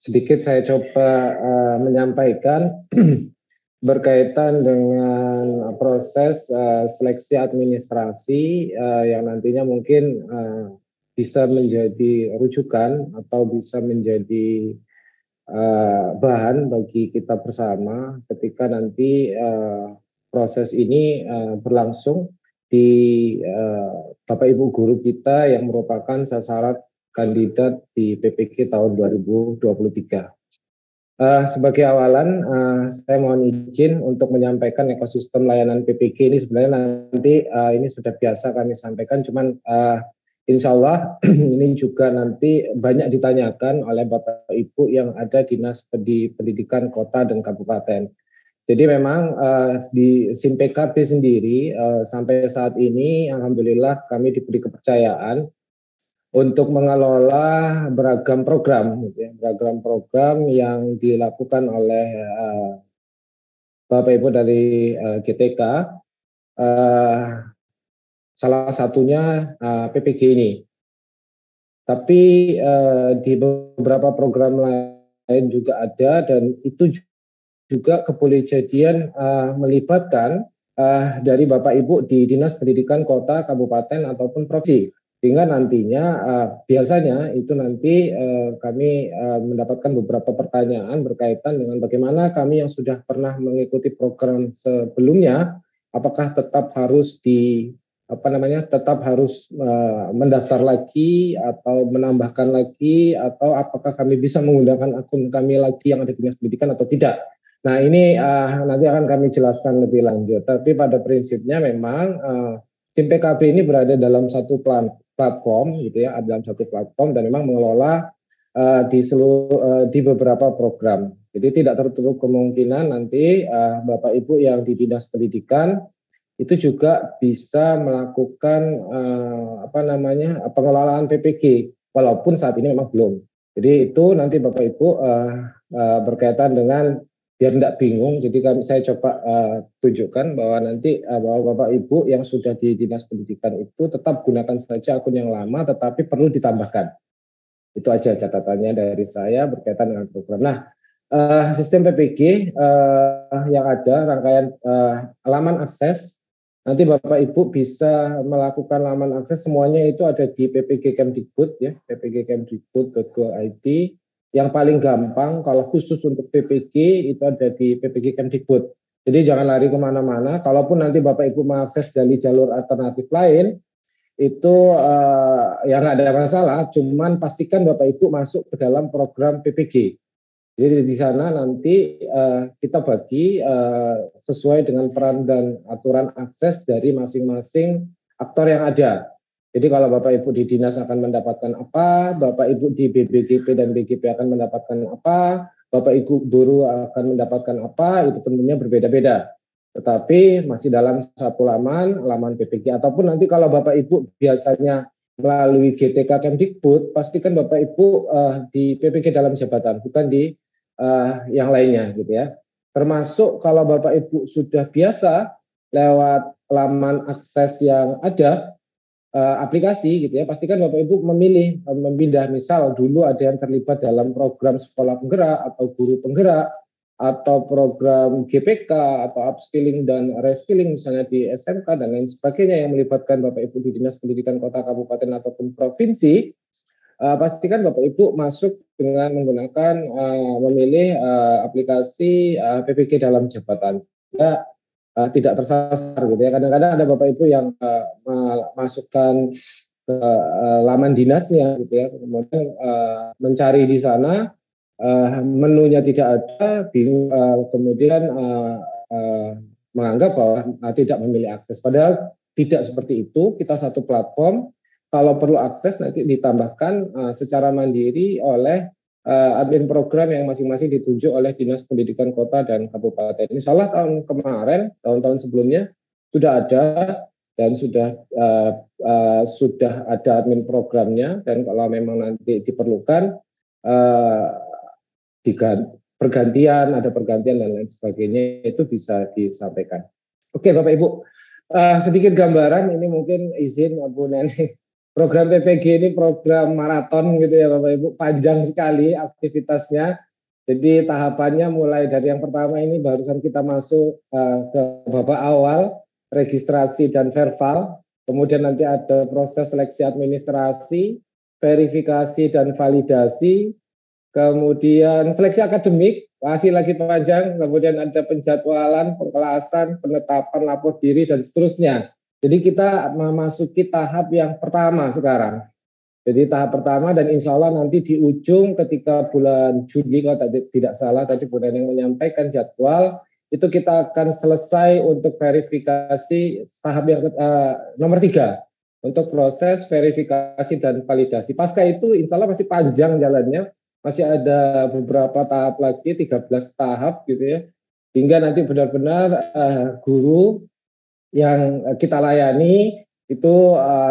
sedikit saya coba menyampaikan berkaitan dengan proses seleksi administrasi yang nantinya mungkin bisa menjadi rujukan atau bisa menjadi bahan bagi kita bersama ketika nanti proses ini berlangsung di Bapak Ibu guru kita yang merupakan sasaran kandidat di PPG tahun 2023. Sebagai awalan, saya mohon izin untuk menyampaikan ekosistem layanan PPG ini sebenarnya nanti ini sudah biasa kami sampaikan, cuman insya Allah ini juga nanti banyak ditanyakan oleh Bapak Ibu yang ada dinas pendidikan kota dan kabupaten. Jadi memang di SIM PKB sendiri sampai saat ini alhamdulillah kami diberi kepercayaan untuk mengelola beragam program, beragam program yang dilakukan oleh Bapak Ibu dari GTK, salah satunya PPG ini. Tapi di beberapa program lain juga ada, dan itu juga kepolisian melibatkan dari Bapak Ibu di Dinas Pendidikan Kota, Kabupaten ataupun Provinsi. Sehingga nantinya biasanya itu nanti kami mendapatkan beberapa pertanyaan berkaitan dengan bagaimana kami yang sudah pernah mengikuti program sebelumnya, apakah tetap harus tetap harus mendaftar lagi atau menambahkan lagi, atau apakah kami bisa menggunakan akun kami lagi yang ada di Dinas Pendidikan atau tidak. Nah ini nanti akan kami jelaskan lebih lanjut. Tapi pada prinsipnya memang SIM PKB ini berada dalam satu platform, gitu ya, dalam satu platform dan memang mengelola di beberapa program. Jadi tidak tertutup kemungkinan nanti Bapak Ibu yang di Dinas Pendidikan itu juga bisa melakukan pengelolaan PPG, walaupun saat ini memang belum. Jadi itu nanti Bapak Ibu berkaitan dengan, biar tidak bingung, jadi saya coba tunjukkan bahwa nanti bahwa Bapak Ibu yang sudah di Dinas Pendidikan itu tetap gunakan saja akun yang lama, tetapi perlu ditambahkan. Itu aja catatannya dari saya berkaitan dengan program. Nah, sistem PPG yang ada rangkaian laman akses, nanti Bapak Ibu bisa melakukan laman akses, semuanya itu ada di PPG Kemdikbud, ya, ppgkemdikbud.go.id. Yang paling gampang kalau khusus untuk PPG itu ada di PPG Kemdikbud. Jadi jangan lari kemana-mana. Kalaupun nanti Bapak Ibu mengakses dari jalur alternatif lain, itu ya nggak ada masalah. Cuman pastikan Bapak Ibu masuk ke dalam program PPG. Jadi di sana nanti kita bagi sesuai dengan peran dan aturan akses dari masing-masing aktor yang ada. Jadi kalau Bapak Ibu di dinas akan mendapatkan apa, Bapak Ibu di BBGP dan BGP akan mendapatkan apa, Bapak Ibu guru akan mendapatkan apa, itu tentunya berbeda-beda. Tetapi masih dalam satu laman PPG. Ataupun nanti kalau Bapak Ibu biasanya melalui GTK Kemdikbud, pastikan Bapak Ibu di PPG dalam jabatan, bukan di yang lainnya, gitu ya. Termasuk kalau Bapak Ibu sudah biasa lewat laman akses yang ada, aplikasi, gitu ya, pastikan Bapak Ibu memilih memindah, misal dulu ada yang terlibat dalam program sekolah penggerak atau guru penggerak atau program GPK atau upskilling dan reskilling misalnya di SMK dan lain sebagainya yang melibatkan Bapak Ibu di Dinas Pendidikan Kota, Kabupaten ataupun Provinsi, pastikan Bapak Ibu masuk dengan menggunakan memilih aplikasi PPG dalam jabatan. Sehingga tidak tersasar, gitu ya. Kadang-kadang ada Bapak Ibu yang memasukkan ke laman dinasnya, gitu ya, kemudian mencari di sana menunya tidak ada, bingung, kemudian menganggap bahwa tidak memilih akses. Padahal tidak seperti itu. Kita satu platform. Kalau perlu akses nanti ditambahkan secara mandiri oleh admin program yang masing-masing ditunjuk oleh Dinas Pendidikan Kota dan Kabupaten. Insya Allah tahun kemarin, tahun-tahun sebelumnya sudah ada dan sudah ada admin programnya, dan kalau memang nanti diperlukan pergantian, ada pergantian dan lain sebagainya, itu bisa disampaikan. Oke Bapak Ibu, sedikit gambaran ini mungkin izin Bu Neni. program PPG ini program maraton gitu ya Bapak Ibu, panjang sekali aktivitasnya. Jadi tahapannya mulai dari yang pertama ini barusan kita masuk ke babak awal, registrasi dan verbal. Kemudian nanti ada proses seleksi administrasi, verifikasi dan validasi, kemudian seleksi akademik, masih lagi panjang, kemudian ada penjadwalan, pengkelasan, penetapan lapor diri, dan seterusnya. Jadi kita memasuki tahap yang pertama sekarang. Jadi tahap pertama dan insya Allah nanti di ujung ketika bulan Juli kalau tidak salah tadi Bu Neneng menyampaikan jadwal itu kita akan selesai untuk verifikasi tahap yang nomor 3 untuk proses verifikasi dan validasi. Pasca itu insya Allah masih panjang jalannya, masih ada beberapa tahap lagi 13 tahap gitu ya, hingga nanti benar-benar guru yang kita layani itu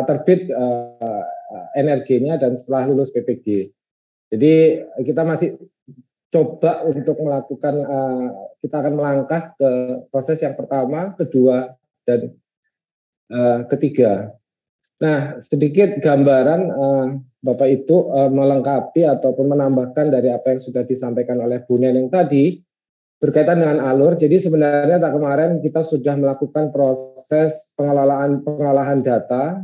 terbit energinya dan setelah lulus PPG. Jadi kita masih coba untuk melakukan, kita akan melangkah ke proses yang pertama, kedua, dan ketiga. Nah, sedikit gambaran Bapak Ibu melengkapi ataupun menambahkan dari apa yang sudah disampaikan oleh Bu Neneng tadi berkaitan dengan alur. Jadi sebenarnya kemarin kita sudah melakukan proses pengolahan data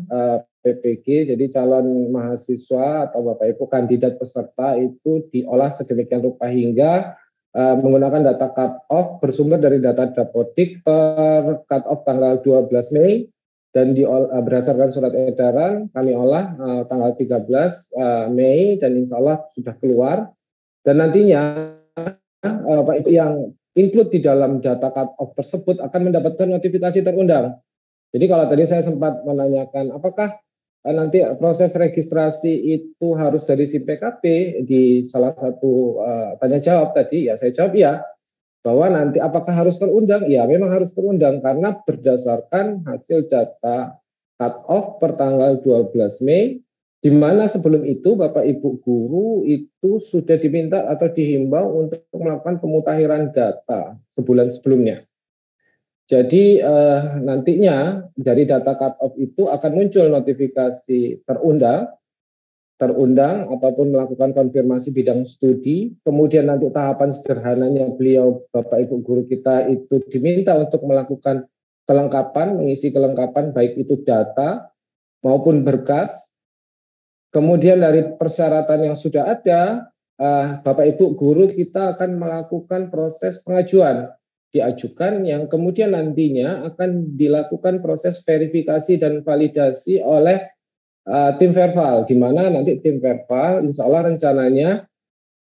PPG, jadi calon mahasiswa atau Bapak Ibu kandidat peserta itu diolah sedemikian rupa hingga menggunakan data cut-off bersumber dari data Dapodik per cut-off tanggal 12 Mei dan berdasarkan surat edaran kami olah tanggal 13 Mei dan insya Allah sudah keluar dan nantinya Bapak Ibu yang include di dalam data cut-off tersebut akan mendapatkan notifikasi terundang. Jadi kalau tadi saya sempat menanyakan apakah nanti proses registrasi itu harus dari SIM PKP di salah satu tanya jawab tadi, ya saya jawab ya, bahwa nanti apakah harus terundang? Ya memang harus terundang karena berdasarkan hasil data cut-off per tanggal 12 Mei, di mana sebelum itu Bapak Ibu guru itu sudah diminta atau dihimbau untuk melakukan pemutakhiran data sebulan sebelumnya. Jadi nantinya dari data cut-off itu akan muncul notifikasi terundang ataupun melakukan konfirmasi bidang studi. Kemudian nanti tahapan sederhananya beliau Bapak Ibu guru kita itu diminta untuk melakukan kelengkapan, mengisi kelengkapan baik itu data maupun berkas. Kemudian dari persyaratan yang sudah ada, Bapak Ibu guru kita akan melakukan proses pengajuan, diajukan yang kemudian nantinya akan dilakukan proses verifikasi dan validasi oleh tim verbal, di mana nanti tim verbal insya Allah rencananya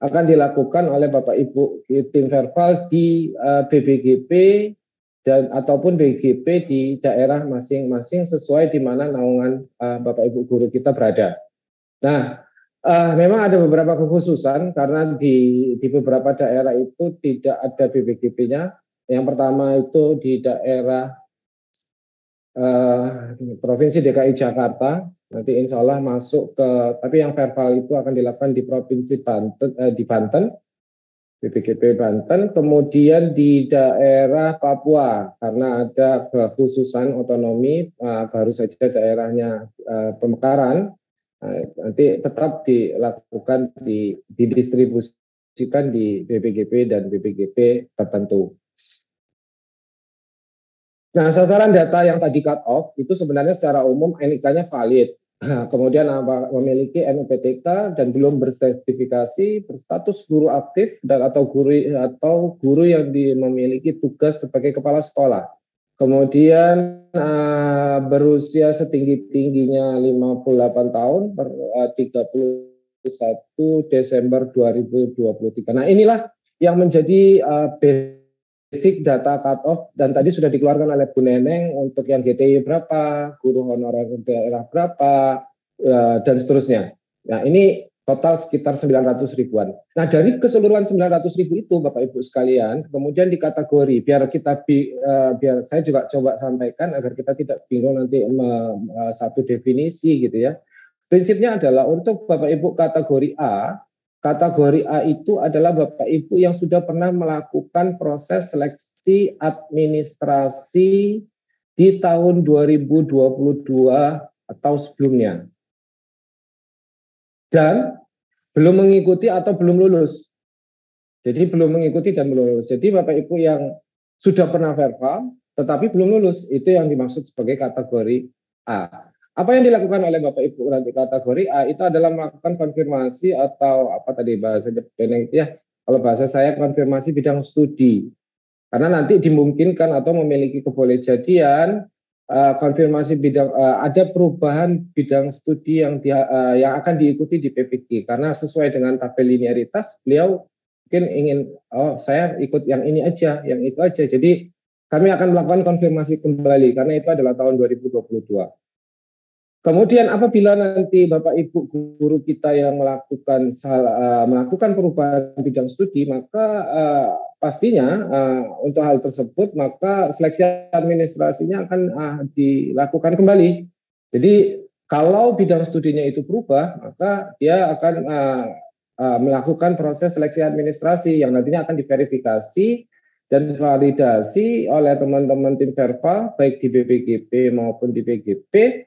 akan dilakukan oleh Bapak Ibu tim verbal di BBGP dan ataupun BGP di daerah masing-masing sesuai di mana naungan Bapak Ibu guru kita berada. Nah, memang ada beberapa kekhususan karena di beberapa daerah itu tidak ada BBGP-nya. Yang pertama itu di daerah Provinsi DKI Jakarta, nanti insya Allah masuk ke, tapi yang verbal itu akan dilakukan di Provinsi Banten, di Banten, BPGP Banten, kemudian di daerah Papua, karena ada kekhususan otonomi, baru saja daerahnya pemekaran, nanti tetap dilakukan, didistribusikan di BPGP dan BPGP tertentu. Nah, sasaran data yang tadi cut off itu sebenarnya secara umum NIK-nya valid. Kemudian memiliki NPTK dan belum bersertifikasi, berstatus guru aktif dan atau guru yang memiliki tugas sebagai kepala sekolah. Kemudian berusia setinggi-tingginya 58 tahun per 31 Desember 2023. Nah, inilah yang menjadi basic data cut-off dan tadi sudah dikeluarkan oleh Bu Neneng untuk yang GTI berapa, guru honorer daerah berapa, dan seterusnya. Nah ini total sekitar 900 ribuan. Nah dari keseluruhan 900 ribu itu Bapak Ibu sekalian, kemudian di kategori, biar saya juga coba sampaikan agar kita tidak bingung nanti satu definisi gitu ya. Prinsipnya adalah untuk Bapak Ibu kategori A, kategori A itu adalah Bapak Ibu yang sudah pernah melakukan proses seleksi administrasi di tahun 2022 atau sebelumnya. dan belum mengikuti atau belum lulus. Jadi belum mengikuti dan belum lulus. Jadi Bapak Ibu yang sudah pernah verbal tetapi belum lulus, itu yang dimaksud sebagai kategori A. Apa yang dilakukan oleh Bapak Ibu nanti kategori A itu adalah melakukan konfirmasi atau apa tadi bahasa Jepang itu ya. Kalau bahasa saya konfirmasi bidang studi. Karena nanti dimungkinkan atau memiliki kebolehjadian konfirmasi bidang ada perubahan bidang studi yang akan diikuti di PPG karena sesuai dengan tabel linearitas beliau mungkin ingin saya ikut yang ini aja, yang itu aja. Jadi kami akan melakukan konfirmasi kembali karena itu adalah tahun 2022. Kemudian apabila nanti Bapak Ibu guru kita yang melakukan perubahan bidang studi, maka pastinya untuk hal tersebut maka seleksi administrasinya akan dilakukan kembali. Jadi kalau bidang studinya itu berubah, maka dia akan melakukan proses seleksi administrasi yang nantinya akan diverifikasi dan validasi oleh teman-teman tim Verpa baik di BPGP maupun di PGP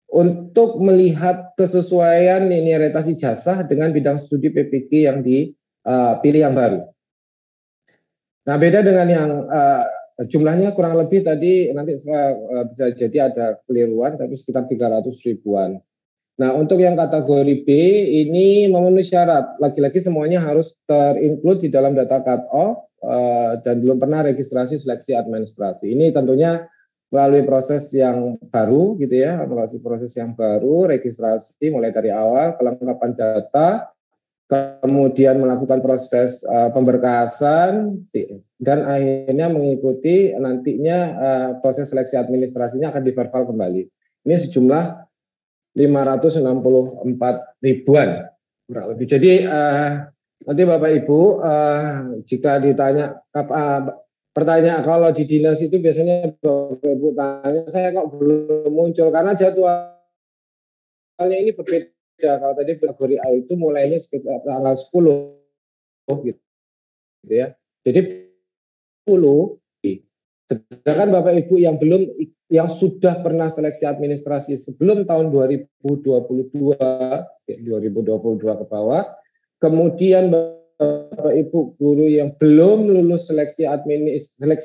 untuk melihat kesesuaian linearitas ijazah dengan bidang studi PPG yang dipilih yang baru. Nah, beda dengan yang jumlahnya kurang lebih tadi nanti bisa jadi ada keliruan, tapi sekitar 300 ribuan. Nah, untuk yang kategori B ini memenuhi syarat. Lagi-lagi semuanya harus terinclude di dalam data cut-off dan belum pernah registrasi seleksi administrasi. Ini tentunya melalui proses yang baru gitu ya, melalui proses yang baru, registrasi mulai dari awal, kelengkapan data, kemudian melakukan proses pemberkasan, dan akhirnya mengikuti nantinya proses seleksi administrasinya akan diverval kembali. Ini sejumlah 564 ribuan kurang lebih. Jadi nanti Bapak Ibu jika ditanya pertanyaan kalau di dinas itu biasanya Bapak Ibu tanya, saya kok belum muncul karena jadwalnya ini berbeda. Kalau tadi kategori A itu mulainya sekitar tanggal 10 gitu ya. Jadi 10. Sedangkan Bapak Ibu yang sudah pernah seleksi administrasi sebelum tahun 2022 ke bawah, kemudian Bapak Ibu guru yang belum lulus seleksi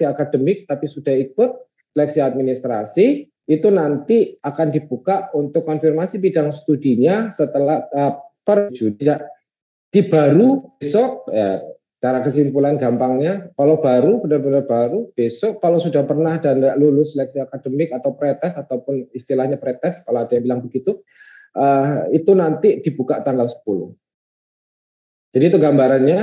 akademik tapi sudah ikut seleksi administrasi, itu nanti akan dibuka untuk konfirmasi bidang studinya setelah per Juni. Di baru besok ya, cara kesimpulan gampangnya, kalau baru benar-benar baru, besok kalau sudah pernah dan tidak lulus seleksi akademik atau pretest ataupun istilahnya pretest kalau ada yang bilang begitu, itu nanti dibuka tanggal 10. Jadi itu gambarannya.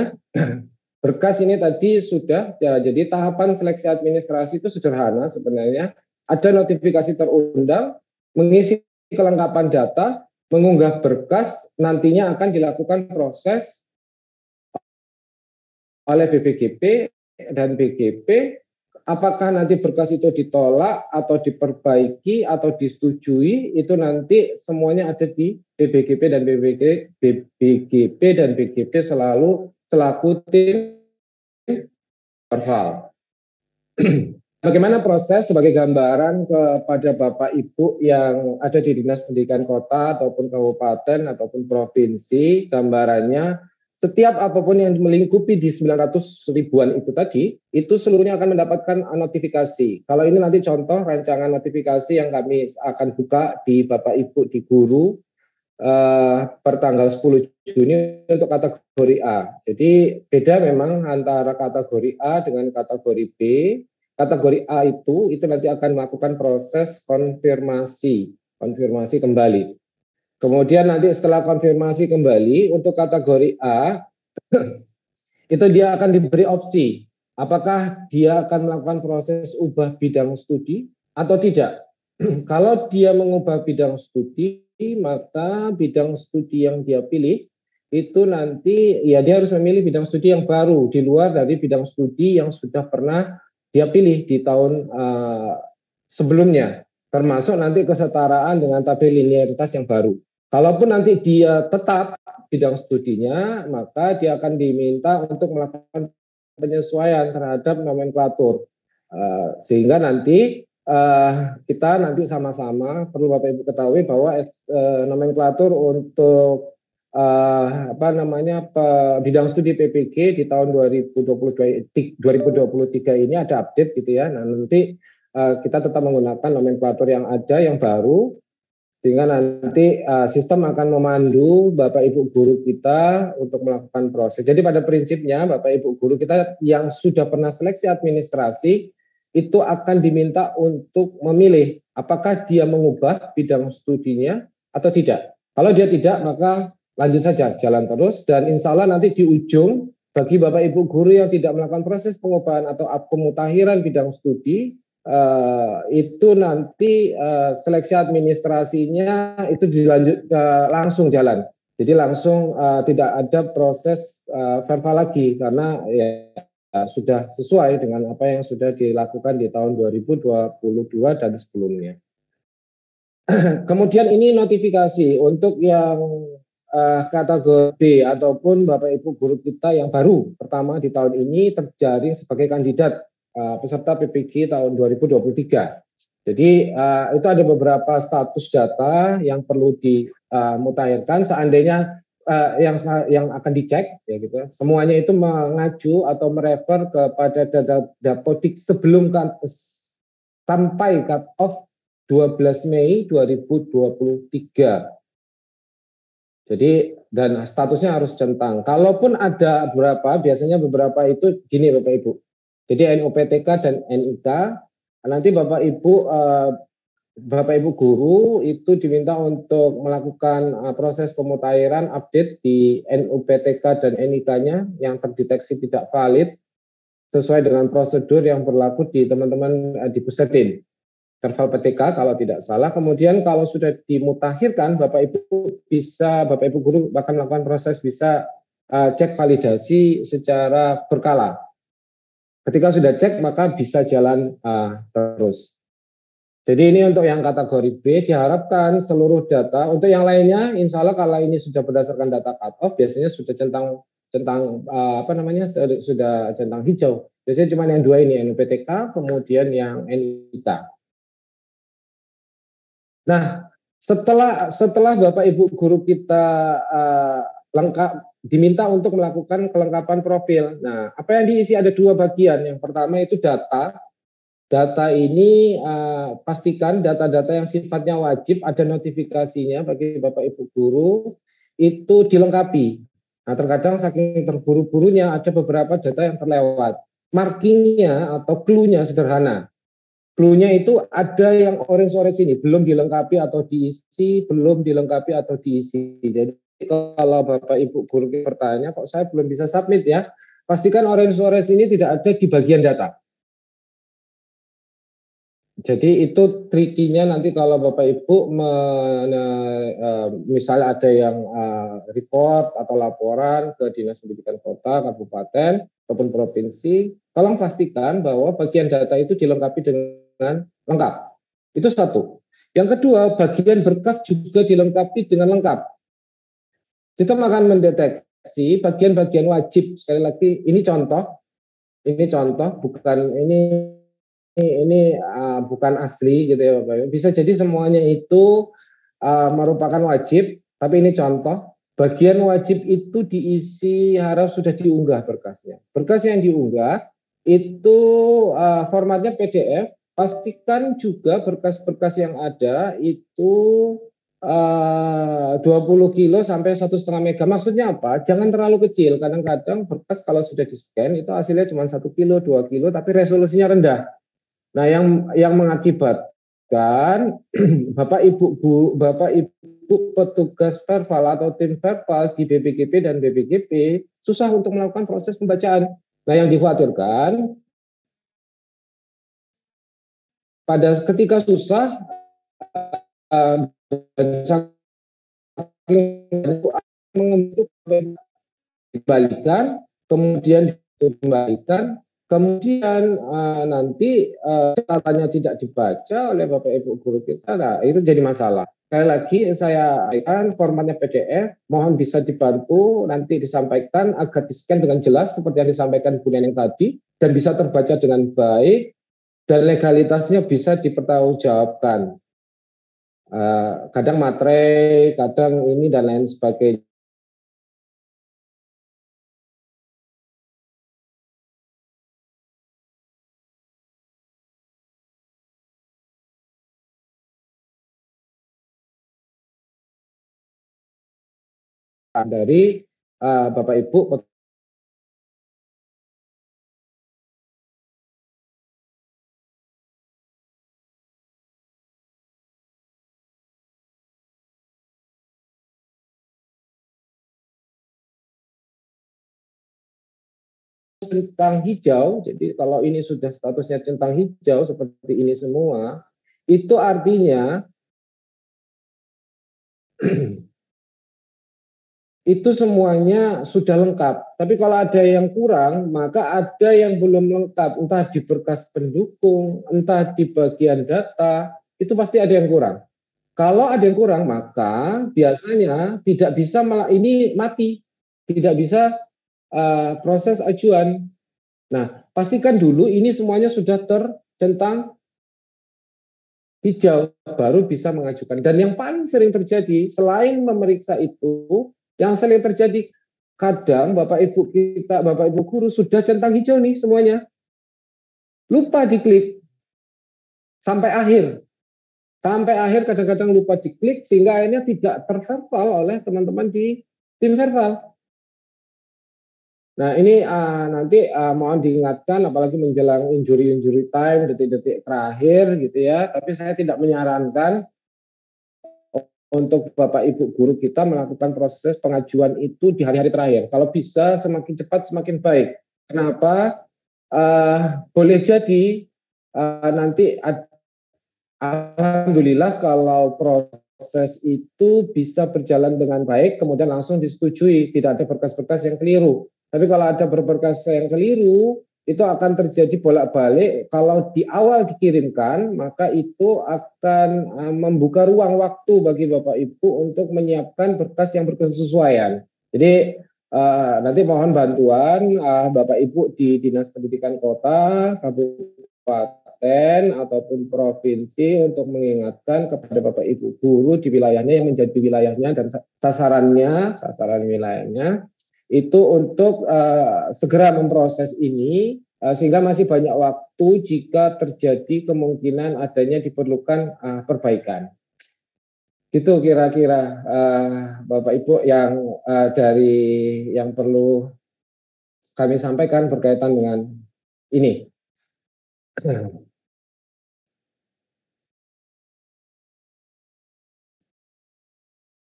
Berkas ini tadi sudah ya, jadi tahapan seleksi administrasi itu sederhana sebenarnya. Ada notifikasi terundang, mengisi kelengkapan data, mengunggah berkas, nantinya akan dilakukan proses oleh BPGP dan BGP. Apakah nanti berkas itu ditolak atau diperbaiki atau disetujui, itu nanti semuanya ada di BPGP dan BPGP dan BGP selaku tim verbal. Bagaimana proses sebagai gambaran kepada Bapak Ibu yang ada di Dinas Pendidikan Kota ataupun Kabupaten ataupun Provinsi, gambarannya setiap apapun yang melingkupi di 900 ribuan itu tadi, itu seluruhnya akan mendapatkan notifikasi. Kalau ini nanti contoh rancangan notifikasi yang kami akan buka di Bapak Ibu di guru per tanggal 10 Juni untuk kategori A. Jadi beda memang antara kategori A dengan kategori B. Kategori A itu nanti akan melakukan proses konfirmasi kembali. Kemudian nanti setelah konfirmasi kembali untuk kategori A, itu dia akan diberi opsi. Apakah dia akan melakukan proses ubah bidang studi atau tidak. Kalau dia mengubah bidang studi, maka bidang studi yang dia pilih, itu nanti ya dia harus memilih bidang studi yang baru, di luar dari bidang studi yang sudah pernah dia pilih di tahun sebelumnya. Termasuk nanti kesetaraan dengan tabel linearitas yang baru. Kalaupun nanti dia tetap bidang studinya, maka dia akan diminta untuk melakukan penyesuaian terhadap nomenklatur. Sehingga nanti kita nanti sama-sama perlu Bapak Ibu ketahui bahwa nomenklatur untuk bidang studi PPG di tahun 2023 ini ada update gitu ya. Nah, nanti kita tetap menggunakan nomenklatur yang ada yang baru, sehingga nanti sistem akan memandu Bapak Ibu guru kita untuk melakukan proses. Jadi pada prinsipnya Bapak Ibu guru kita yang sudah pernah seleksi administrasi itu akan diminta untuk memilih apakah dia mengubah bidang studinya atau tidak. Kalau dia tidak, maka lanjut saja, jalan terus, dan insya Allah nanti di ujung bagi Bapak Ibu guru yang tidak melakukan proses pengubahan atau pemutakhiran bidang studi, itu nanti seleksi administrasinya itu dilanjut langsung jalan. Jadi langsung tidak ada proses verbal lagi karena ya sudah sesuai dengan apa yang sudah dilakukan di tahun 2022 dan sebelumnya. Kemudian ini notifikasi untuk yang kategori ataupun Bapak Ibu guru kita yang baru pertama di tahun ini terjaring sebagai kandidat peserta PPG tahun 2023. Jadi itu ada beberapa status data yang perlu dimutakhirkan seandainya yang akan dicek ya gitu. Semuanya itu mengacu atau merefer kepada data Dapodik sebelum sampai cut off 12 Mei 2023. Jadi dan statusnya harus centang. Kalaupun ada biasanya beberapa itu gini Bapak Ibu. Jadi NUPTK dan NIK, nanti Bapak Ibu guru itu diminta untuk melakukan proses pemutakhiran update di NUPTK dan NIK-nya yang terdeteksi tidak valid sesuai dengan prosedur yang berlaku di teman-teman di Pusdatin. Serval PTK kalau tidak salah. Kemudian kalau sudah dimutakhirkan, Bapak Ibu guru bahkan melakukan proses bisa cek validasi secara berkala. Ketika sudah cek maka bisa jalan terus. Jadi ini untuk yang kategori B diharapkan seluruh data. Untuk yang lainnya, insya Allah kalau ini sudah berdasarkan data cut off, biasanya sudah centang sudah centang hijau. Biasanya cuma yang dua ini, NUPTK, kemudian yang NIK. Nah, setelah Bapak Ibu guru kita lengkap diminta untuk melakukan kelengkapan profil. Nah, apa yang diisi ada dua bagian. Yang pertama itu data. Data ini pastikan data-data yang sifatnya wajib ada notifikasinya bagi Bapak Ibu guru itu dilengkapi. Nah, terkadang saking terburu-burunya ada beberapa data yang terlewat. Markingnya atau clue-nya sederhana. Clue-nya itu ada yang orange-orange ini, belum dilengkapi atau diisi, belum dilengkapi atau diisi. Jadi kalau Bapak Ibu guru bertanya, kok saya belum bisa submit ya, pastikan orange-orange ini tidak ada di bagian data. Jadi itu trikinya nanti kalau Bapak Ibu misalnya ada yang report atau laporan ke Dinas Pendidikan Kota, Kabupaten, ataupun Provinsi, tolong pastikan bahwa bagian data itu dilengkapi dengan lengkap. Itu satu. Yang kedua, bagian berkas juga dilengkapi dengan lengkap. Sistem akan mendeteksi bagian-bagian wajib. Sekali lagi, ini contoh, bukan ini bukan asli gitu ya Bapak Ibu. Bisa jadi semuanya itu merupakan wajib, tapi ini contoh. Bagian wajib itu diisi harap sudah diunggah berkasnya. Berkas yang diunggah itu formatnya PDF. Pastikan juga berkas-berkas yang ada itu 20 kilo sampai 1,5 mega. Maksudnya apa? Jangan terlalu kecil. Kadang-kadang berkas kalau sudah di-scan itu hasilnya cuma 1 kilo, 2 kilo, tapi resolusinya rendah. Nah, yang mengakibatkan Bapak Ibu petugas verbal atau tim verbal di BPGP dan BPGP susah untuk melakukan proses pembacaan. Nah, yang dikhawatirkan ketika susah dikembalikan, kemudian dikembalikan. Kemudian nanti catatannya tidak dibaca oleh Bapak Ibu guru kita, nah itu jadi masalah. Sekali lagi saya akan formatnya PDF, mohon bisa dibantu nanti disampaikan agar di-scan dengan jelas seperti yang disampaikan Bu Neneng tadi dan bisa terbaca dengan baik dan legalitasnya bisa dipertanggungjawabkan. Kadang materai, kadang ini dan lain sebagainya. dari Bapak Ibu centang hijau. Jadi kalau ini sudah statusnya centang hijau seperti ini semua, itu artinya itu semuanya sudah lengkap. Tapi kalau ada yang kurang, maka ada yang belum lengkap, entah di berkas pendukung, entah di bagian data, itu pasti ada yang kurang. Kalau ada yang kurang, maka biasanya tidak bisa, malah ini mati, tidak bisa proses ajuan. Nah, pastikan dulu ini semuanya sudah tercentang hijau, baru bisa mengajukan. Dan yang paling sering terjadi, selain memeriksa itu, yang sering terjadi, kadang Bapak Ibu kita, Bapak Ibu guru sudah centang hijau nih semuanya, lupa diklik sampai akhir. Sampai akhir kadang-kadang lupa diklik sehingga akhirnya tidak terverbal oleh teman-teman di tim verbal. Nah ini nanti mohon diingatkan, apalagi menjelang injury time, detik-detik terakhir gitu ya. Tapi saya tidak menyarankan untuk Bapak Ibu guru kita melakukan proses pengajuan itu di hari-hari terakhir. Kalau bisa semakin cepat semakin baik. Kenapa? Boleh jadi nanti alhamdulillah kalau proses itu bisa berjalan dengan baik, kemudian langsung disetujui, tidak ada berkas-berkas yang keliru. Tapi kalau ada berkas yang keliru, itu akan terjadi bolak-balik. Kalau di awal dikirimkan, maka itu akan membuka ruang waktu bagi Bapak Ibu untuk menyiapkan berkas yang berkesesuaian. Jadi nanti mohon bantuan Bapak Ibu di Dinas Pendidikan Kota, Kabupaten, ataupun provinsi untuk mengingatkan kepada Bapak Ibu guru di wilayahnya yang menjadi wilayahnya dan sasaran wilayahnya itu untuk segera memproses ini sehingga masih banyak waktu jika terjadi kemungkinan adanya diperlukan perbaikan. Itu kira-kira Bapak Ibu yang dari yang perlu kami sampaikan berkaitan dengan ini.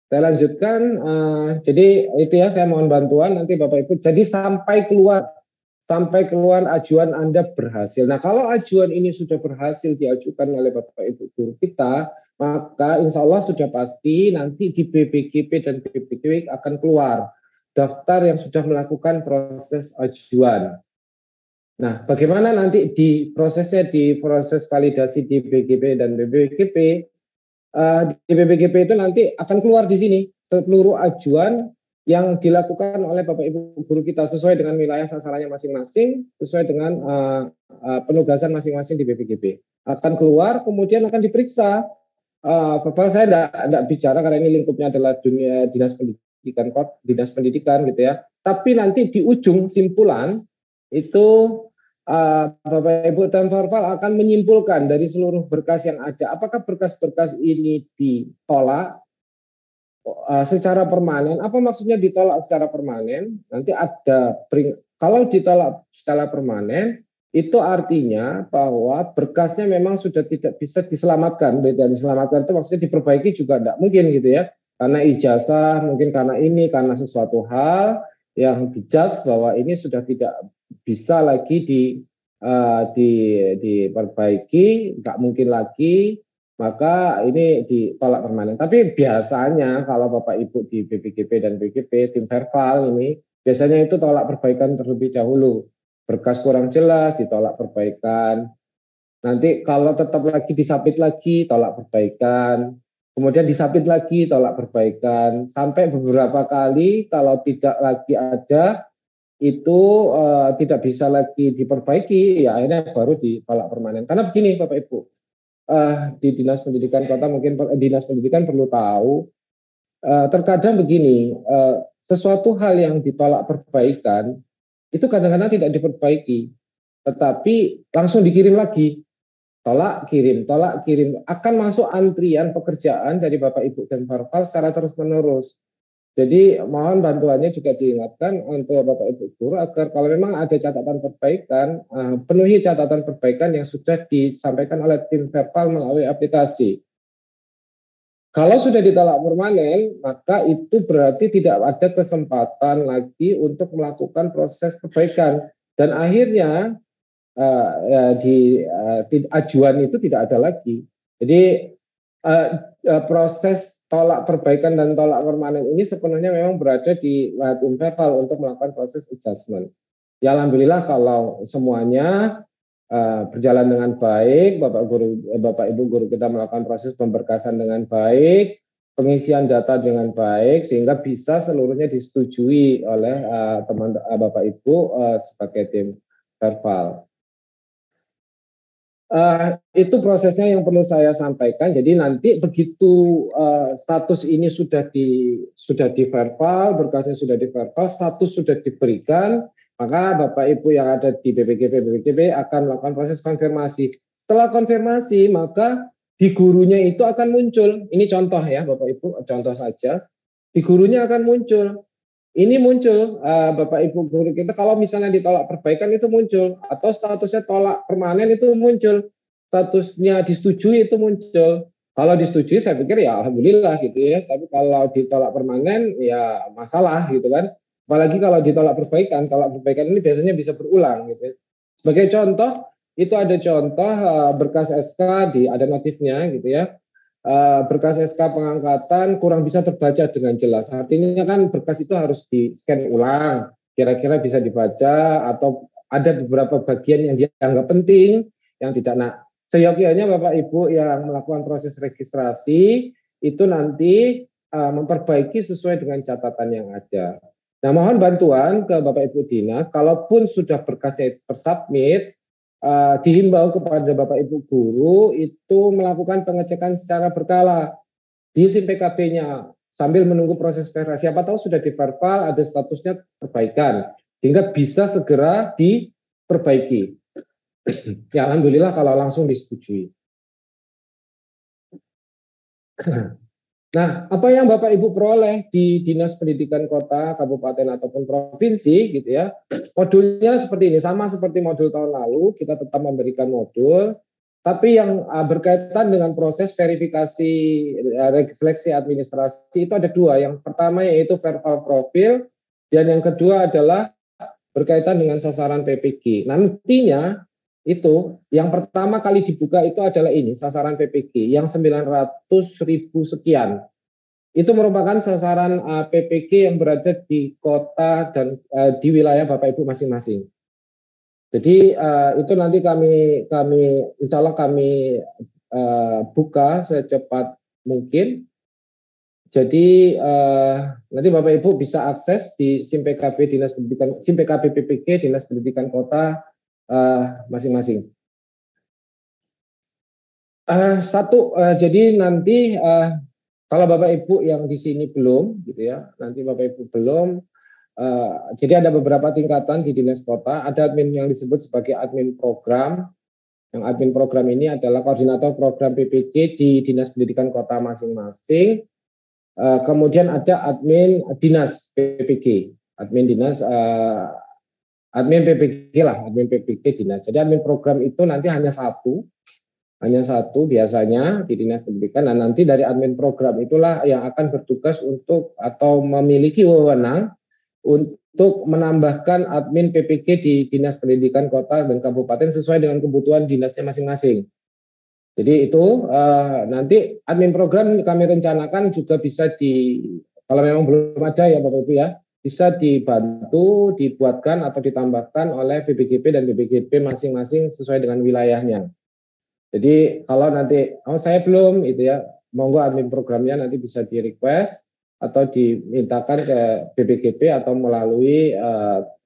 Saya lanjutkan, jadi itu ya saya mohon bantuan nanti Bapak Ibu. Jadi sampai keluar ajuan Anda berhasil. Nah kalau ajuan ini sudah berhasil diajukan oleh Bapak Ibu guru kita, maka insya Allah sudah pasti nanti di BPGP dan BPGP akan keluar daftar yang sudah melakukan proses ajuan. Nah, bagaimana nanti di proses validasi di BGP dan BPGP? Di BPGP itu nanti akan keluar di sini seluruh ajuan yang dilakukan oleh Bapak Ibu guru kita sesuai dengan wilayah sasarannya masing-masing, sesuai dengan penugasan masing-masing di BPGP. Akan keluar, kemudian akan diperiksa. Bapak saya tidak bicara karena ini lingkupnya adalah dunia dinas pendidikan gitu ya. Tapi nanti di ujung simpulan itu Bapak Ibu dan Farfal akan menyimpulkan dari seluruh berkas yang ada, apakah berkas-berkas ini ditolak secara permanen. Apa maksudnya ditolak secara permanen? Nanti ada, kalau ditolak secara permanen, itu artinya bahwa berkasnya memang sudah tidak bisa diselamatkan. Dan diselamatkan itu maksudnya diperbaiki juga tidak mungkin gitu ya. Karena ijazah, mungkin karena ini, karena sesuatu hal yang dijudge bahwa ini sudah tidak bisa lagi diperbaiki, nggak mungkin lagi, maka ini ditolak permanen. Tapi biasanya kalau Bapak Ibu di BPGP dan BGP, tim verbal ini, biasanya itu tolak perbaikan terlebih dahulu. Berkas kurang jelas, ditolak perbaikan. Nanti kalau tetap lagi disabit lagi, tolak perbaikan. Kemudian disabit lagi, tolak perbaikan. Sampai beberapa kali kalau tidak lagi ada, itu tidak bisa lagi diperbaiki, ya akhirnya baru ditolak permanen. Karena begini Bapak Ibu, di Dinas Pendidikan Kota mungkin Dinas Pendidikan perlu tahu, terkadang begini, sesuatu hal yang ditolak perbaikan, itu kadang-kadang tidak diperbaiki, tetapi langsung dikirim lagi. Tolak kirim, akan masuk antrian pekerjaan dari Bapak Ibu dan Farfal secara terus menerus. Jadi mohon bantuannya juga diingatkan untuk Bapak Ibu guru agar kalau memang ada catatan perbaikan, penuhi catatan perbaikan yang sudah disampaikan oleh tim verbal melalui aplikasi. Kalau sudah ditolak permanen, maka itu berarti tidak ada kesempatan lagi untuk melakukan proses perbaikan. Dan akhirnya di ajuan itu tidak ada lagi. Jadi proses tolak perbaikan dan tolak permanen ini sepenuhnya memang berada di tim verbal untuk melakukan proses adjustment. Ya alhamdulillah kalau semuanya berjalan dengan baik, Bapak Ibu guru kita melakukan proses pemberkasan dengan baik, pengisian data dengan baik, sehingga bisa seluruhnya disetujui oleh teman Bapak Ibu sebagai tim verbal. Itu prosesnya yang perlu saya sampaikan. Jadi nanti begitu status ini sudah di verbal, berkasnya sudah di verbal, status sudah diberikan, maka Bapak Ibu yang ada di BPGP akan melakukan proses konfirmasi. Setelah konfirmasi, maka di gurunya itu akan muncul. Ini contoh ya Bapak Ibu, contoh saja. Di gurunya akan muncul. Ini muncul Bapak Ibu guru kita kalau misalnya ditolak perbaikan itu muncul, atau statusnya tolak permanen itu muncul, statusnya disetujui itu muncul. Kalau disetujui saya pikir ya alhamdulillah gitu ya. Tapi kalau ditolak permanen ya masalah gitu kan. Apalagi kalau ditolak perbaikan ini biasanya bisa berulang gitu. Sebagai contoh, itu ada contoh berkas SK ada notifnya gitu ya. Berkas SK pengangkatan kurang bisa terbaca dengan jelas. Artinya kan berkas itu harus di-scan ulang, kira-kira bisa dibaca atau ada beberapa bagian yang dianggap penting yang tidak. Nah, seyogyanya Bapak Ibu yang melakukan proses registrasi itu nanti memperbaiki sesuai dengan catatan yang ada. Nah, mohon bantuan ke Bapak Ibu Dinas, kalaupun sudah berkasnya tersubmit, dihimbau kepada Bapak Ibu guru itu melakukan pengecekan secara berkala di SIM PKB-nya sambil menunggu proses verifikasi. Siapa tahu sudah di verbal, ada statusnya perbaikan, sehingga bisa segera diperbaiki. Ya, alhamdulillah kalau langsung disetujui. Nah, apa yang Bapak Ibu peroleh di Dinas Pendidikan Kota, Kabupaten ataupun provinsi gitu ya. Modulnya seperti ini, sama seperti modul tahun lalu, kita tetap memberikan modul, tapi yang berkaitan dengan proses verifikasi seleksi administrasi itu ada dua. Yang pertama yaitu verbal profil, dan yang kedua adalah berkaitan dengan sasaran PPG. Nantinya itu yang pertama kali dibuka itu adalah ini sasaran PPG yang 900.000 sekian. Itu merupakan sasaran PPG yang berada di kota dan di wilayah Bapak Ibu masing-masing. Jadi itu nanti kami insya Allah kami buka secepat mungkin. Jadi nanti Bapak Ibu bisa akses di SIM PKB Dinas Pendidikan, SIM PKB PPG Dinas Pendidikan Kota masing-masing. Jadi nanti kalau Bapak Ibu yang di sini belum, gitu ya, nanti Bapak Ibu belum, jadi ada beberapa tingkatan di Dinas Kota, ada admin yang disebut sebagai admin program. Yang admin program ini adalah koordinator program PPG di Dinas Pendidikan Kota masing-masing. Kemudian ada admin dinas PPG, admin dinas admin PPG lah, admin PPG dinas. Jadi admin program itu nanti hanya satu biasanya di Dinas Pendidikan. Nah, nanti dari admin program itulah yang akan bertugas untuk atau memiliki wewenang untuk menambahkan admin PPG di Dinas Pendidikan Kota dan Kabupaten sesuai dengan kebutuhan dinasnya masing-masing. Jadi itu nanti admin program kami rencanakan juga bisa kalau memang belum ada ya Bapak Ibu ya, bisa dibantu, dibuatkan atau ditambahkan oleh BPGP dan BPGP masing-masing sesuai dengan wilayahnya. Jadi kalau nanti, saya belum itu ya, monggo admin programnya nanti bisa di request atau dimintakan ke BPGP atau melalui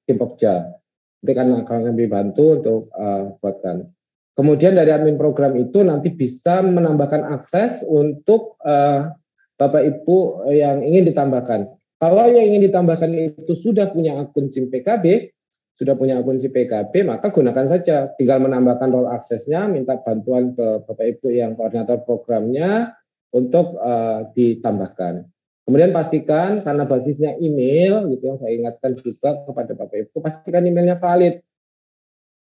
tim Pokja. Nanti akan kami bantu untuk buatkan. Kemudian dari admin program itu nanti bisa menambahkan akses untuk Bapak Ibu yang ingin ditambahkan. Kalau yang ingin ditambahkan itu sudah punya akun SIM PKB, maka gunakan saja. Tinggal menambahkan role aksesnya, minta bantuan ke Bapak Ibu yang koordinator programnya untuk ditambahkan. Kemudian pastikan karena basisnya email, gitu yang saya ingatkan juga kepada Bapak Ibu, pastikan emailnya valid.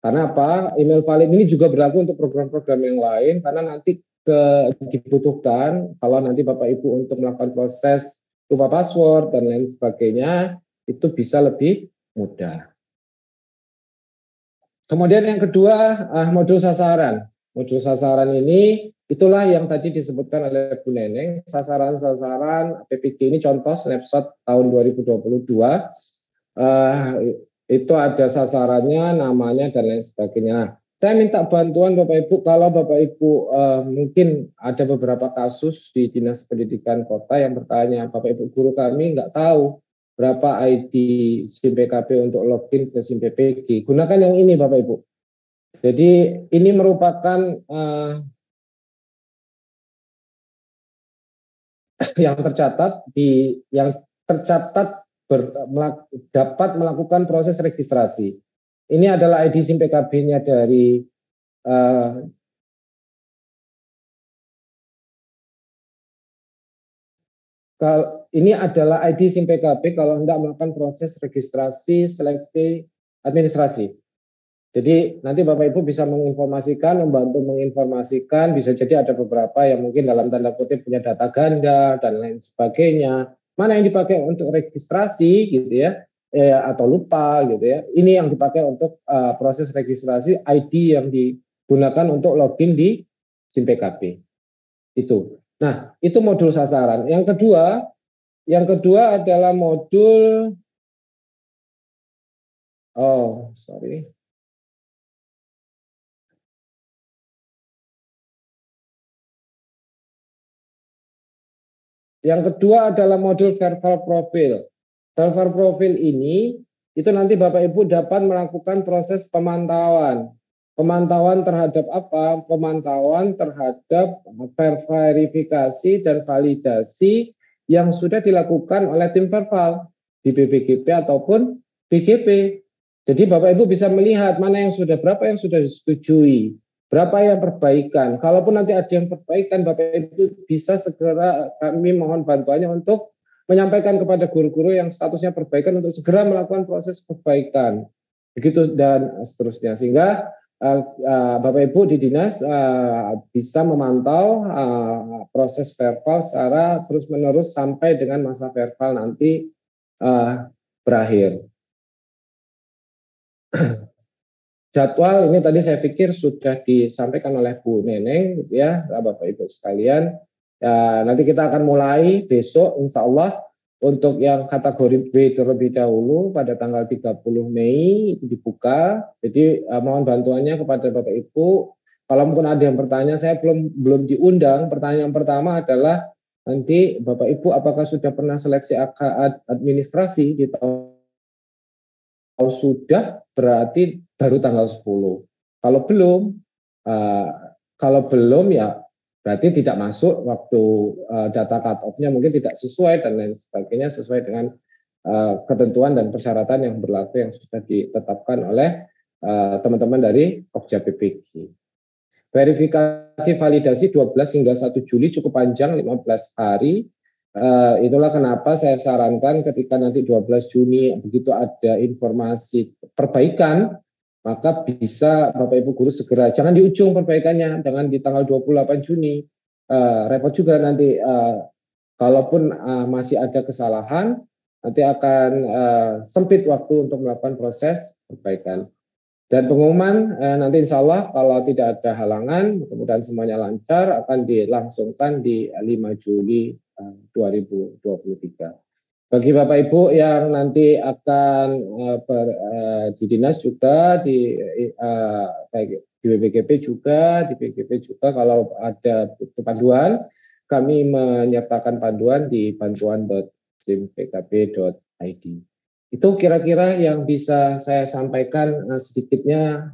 Karena apa? Email valid ini juga berlaku untuk program-program yang lain, karena nanti dibutuhkan kalau nanti Bapak Ibu untuk melakukan proses lupa password dan lain sebagainya, itu bisa lebih mudah. Kemudian yang kedua, modul sasaran. Modul sasaran ini itulah yang tadi disebutkan oleh Bu Neneng, sasaran-sasaran PPG ini contoh snapshot tahun 2022. Itu ada sasarannya, namanya, dan lain sebagainya. Saya minta bantuan Bapak Ibu, kalau Bapak Ibu mungkin ada beberapa kasus di Dinas Pendidikan Kota yang bertanya, Bapak Ibu guru kami nggak tahu berapa ID SIM PKP untuk login ke SIM PPG. Gunakan yang ini Bapak Ibu. Jadi ini merupakan yang tercatat dapat melakukan proses registrasi. Ini adalah ID SIM PKB-nya dari ini adalah ID SIM PKB kalau hendak melakukan proses registrasi, seleksi, administrasi. Jadi nanti Bapak Ibu bisa menginformasikan, membantu menginformasikan, bisa jadi ada beberapa yang mungkin dalam tanda kutip punya data ganda dan lain sebagainya. Mana yang dipakai untuk registrasi gitu ya, atau lupa gitu ya. Ini yang dipakai untuk proses registrasi, ID yang digunakan untuk login di SIM PKB. Itu. Nah, itu modul sasaran. Yang kedua adalah modul sorry. Yang kedua adalah modul verbal profil. Verbal profil ini itu nanti Bapak Ibu dapat melakukan proses pemantauan. Pemantauan terhadap apa? Pemantauan terhadap verifikasi dan validasi yang sudah dilakukan oleh tim verbal di BPGP ataupun BGP. Jadi Bapak Ibu bisa melihat mana yang sudah, berapa yang sudah disetujui, berapa yang perbaikan. Kalaupun nanti ada yang perbaikan, Bapak Ibu bisa segera, kami mohon bantuannya untuk menyampaikan kepada guru-guru yang statusnya perbaikan untuk segera melakukan proses perbaikan. Begitu dan seterusnya. Sehingga Bapak Ibu di dinas bisa memantau proses verbal secara terus-menerus sampai dengan masa verbal nanti berakhir. Jadwal ini tadi saya pikir sudah disampaikan oleh Bu Neneng, gitu ya, Bapak Ibu sekalian. Nanti kita akan mulai besok, insya Allah, untuk yang kategori B terlebih dahulu pada tanggal 30 Mei itu dibuka. Jadi mohon bantuannya kepada Bapak Ibu. Kalau mungkin ada yang bertanya, saya belum diundang. Pertanyaan pertama adalah nanti Bapak Ibu apakah sudah pernah seleksi administrasi di tahun. Kalau sudah berarti baru tanggal 10. Kalau belum ya berarti tidak masuk waktu data cut off-nya mungkin tidak sesuai dan lain sebagainya sesuai dengan ketentuan dan persyaratan yang berlaku yang sudah ditetapkan oleh teman-teman dari Pokja PPG. Verifikasi validasi 12 hingga 1 Juli cukup panjang, 15 hari. Itulah kenapa saya sarankan ketika nanti 12 Juni begitu ada informasi perbaikan, maka bisa Bapak Ibu guru segera, jangan di ujung perbaikannya, jangan di tanggal 28 Juni. Repot juga nanti, kalaupun masih ada kesalahan, nanti akan sempit waktu untuk melakukan proses perbaikan. Dan pengumuman nanti insya Allah kalau tidak ada halangan, mudah-mudahan semuanya lancar, akan dilangsungkan di 5 Juli 2023. Bagi Bapak Ibu yang nanti akan di dinas juga, di BPGP juga, di BPGP juga kalau ada panduan, kami menyertakan panduan di bantuan.simpkp.id. Itu kira-kira yang bisa saya sampaikan sedikitnya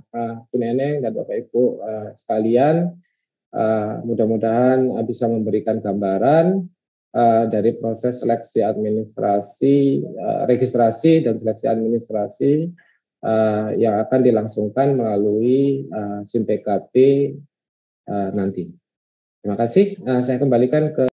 Bu Neneng dan Bapak Ibu sekalian. Mudah-mudahan bisa memberikan gambaran dari proses seleksi administrasi, registrasi dan seleksi administrasi yang akan dilangsungkan melalui SIM PKB nanti. Terima kasih. Saya kembalikan ke